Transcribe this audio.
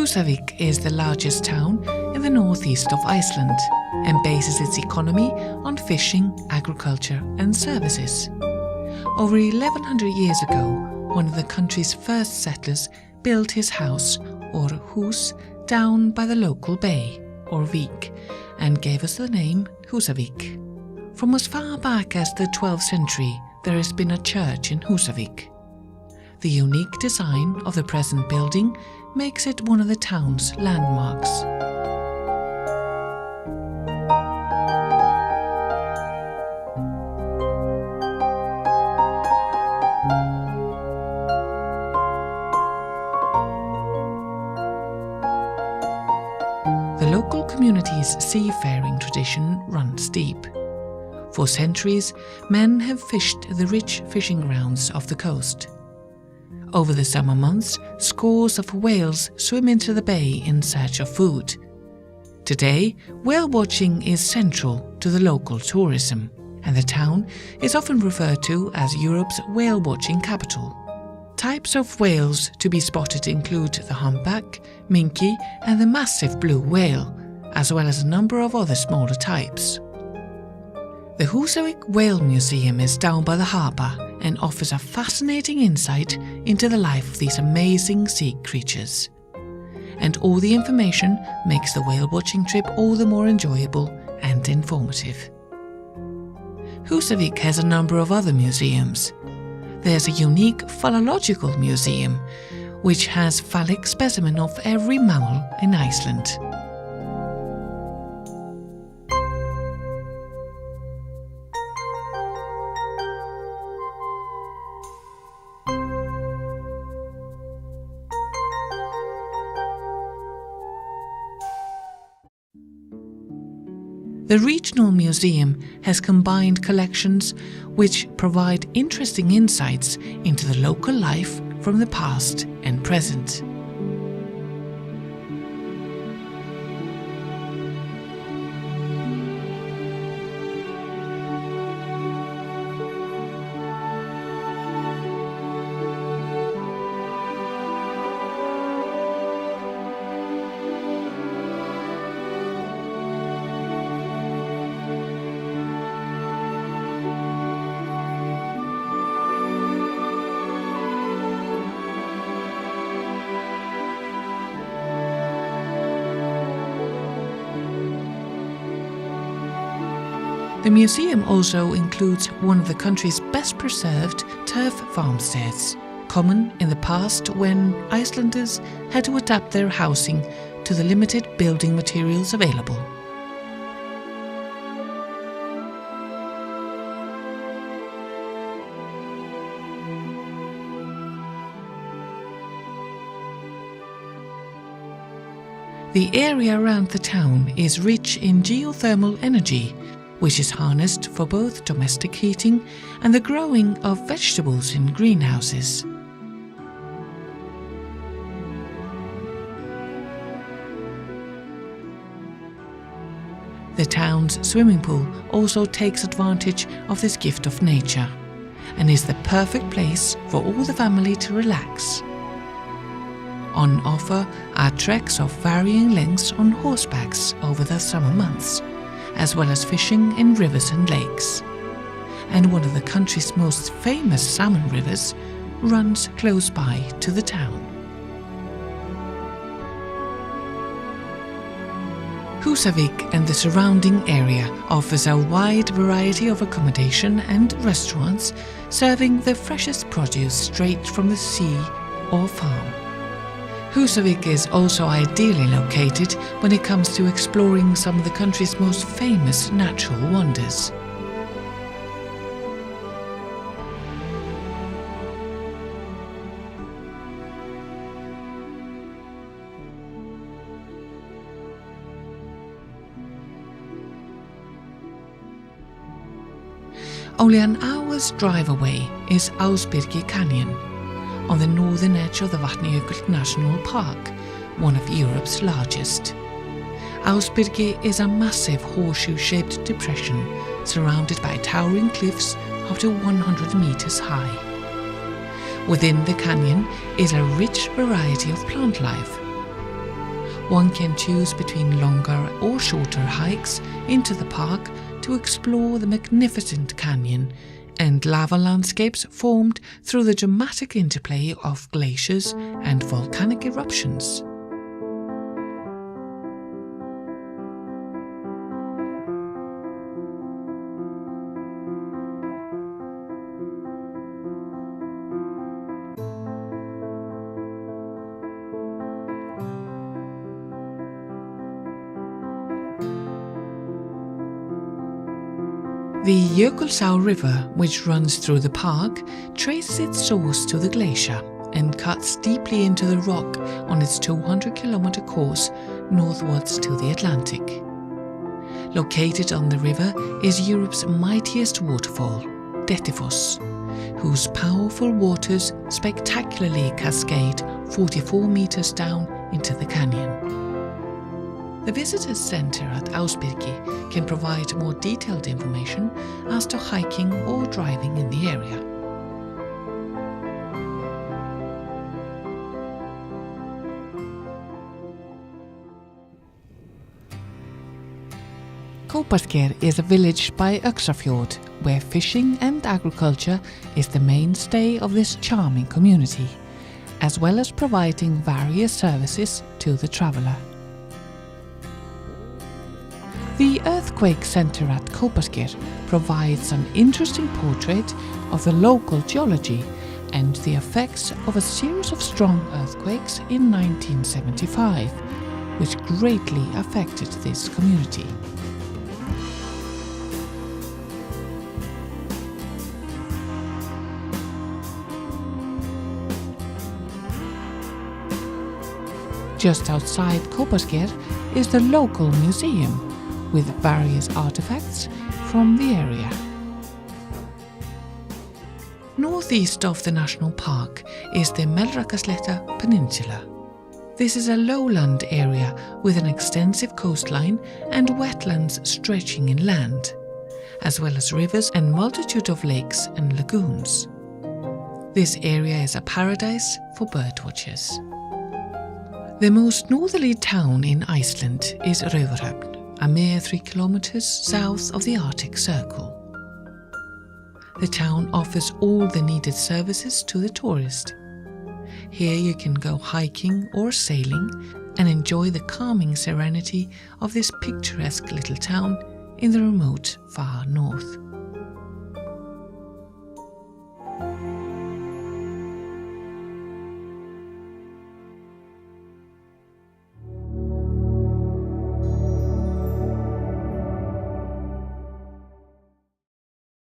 Húsavík is the largest town in the northeast of Iceland and bases its economy on fishing, agriculture and services. Over 1100 years ago, one of the country's first settlers built his house, or hús, down by the local bay, or vík, and gave us the name Húsavík. From as far back as the 12th century, there has been a church in Húsavík. The unique design of the present building makes it one of the town's landmarks. The local community's seafaring tradition runs deep. For centuries, men have fished the rich fishing grounds of the coast. Over the summer months, scores of whales swim into the bay in search of food. Today, whale watching is central to the local tourism, and the town is often referred to as Europe's whale watching capital. Types of whales to be spotted include the humpback, minke, and the massive blue whale, as well as a number of other smaller types. The Húsavík Whale Museum is down by the harbour and offers a fascinating insight into the life of these amazing sea creatures. And all the information makes the whale watching trip all the more enjoyable and informative. Húsavík has a number of other museums. There's a unique phallological museum, which has phallic specimens of every mammal in Iceland. The regional museum has combined collections which provide interesting insights into the local life from the past and present. The museum also includes one of the country's best preserved turf farmsteads, common in the past when Icelanders had to adapt their housing to the limited building materials available. The area around the town is rich in geothermal energy, which is harnessed for both domestic heating and the growing of vegetables in greenhouses. The town's swimming pool also takes advantage of this gift of nature and is the perfect place for all the family to relax. On offer are treks of varying lengths on horsebacks over the summer months, as well as fishing in rivers and lakes. And one of the country's most famous salmon rivers runs close by to the town. Húsavík and the surrounding area offers a wide variety of accommodation and restaurants serving the freshest produce straight from the sea or farm. Húsavík is also ideally located when it comes to exploring some of the country's most famous natural wonders. Only an hour's drive away is Ásbyrgi Canyon, on the northern edge of the Vatnajökull National Park, one of Europe's largest. Ásbyrgi is a massive horseshoe-shaped depression surrounded by towering cliffs up to 100 meters high. Within the canyon is a rich variety of plant life. One can choose between longer or shorter hikes into the park to explore the magnificent canyon and lava landscapes formed through the dramatic interplay of glaciers and volcanic eruptions. The Jökulsá River, which runs through the park, traces its source to the glacier and cuts deeply into the rock on its 200-kilometer course northwards to the Atlantic. Located on the river is Europe's mightiest waterfall, Dettifoss, whose powerful waters spectacularly cascade 44 meters down into the canyon. The Visitors Center at Ásbyrgi can provide more detailed information as to hiking or driving in the area. Kópasker is a village by Öxarfjord, where fishing and agriculture is the mainstay of this charming community, as well as providing various services to the traveller. The Earthquake Center at Kópasker provides an interesting portrait of the local geology and the effects of a series of strong earthquakes in 1975, which greatly affected this community. Just outside Kópasker is the local museum, with various artifacts from the area. Northeast of the national park is the Melrakkasletta Peninsula. This is a lowland area with an extensive coastline and wetlands stretching inland, as well as rivers and multitude of lakes and lagoons. This area is a paradise for birdwatchers. The most northerly town in Iceland is Raufarhöfn, a mere 3 kilometers south of the Arctic Circle. The town offers all the needed services to the tourist. Here you can go hiking or sailing and enjoy the calming serenity of this picturesque little town in the remote far north.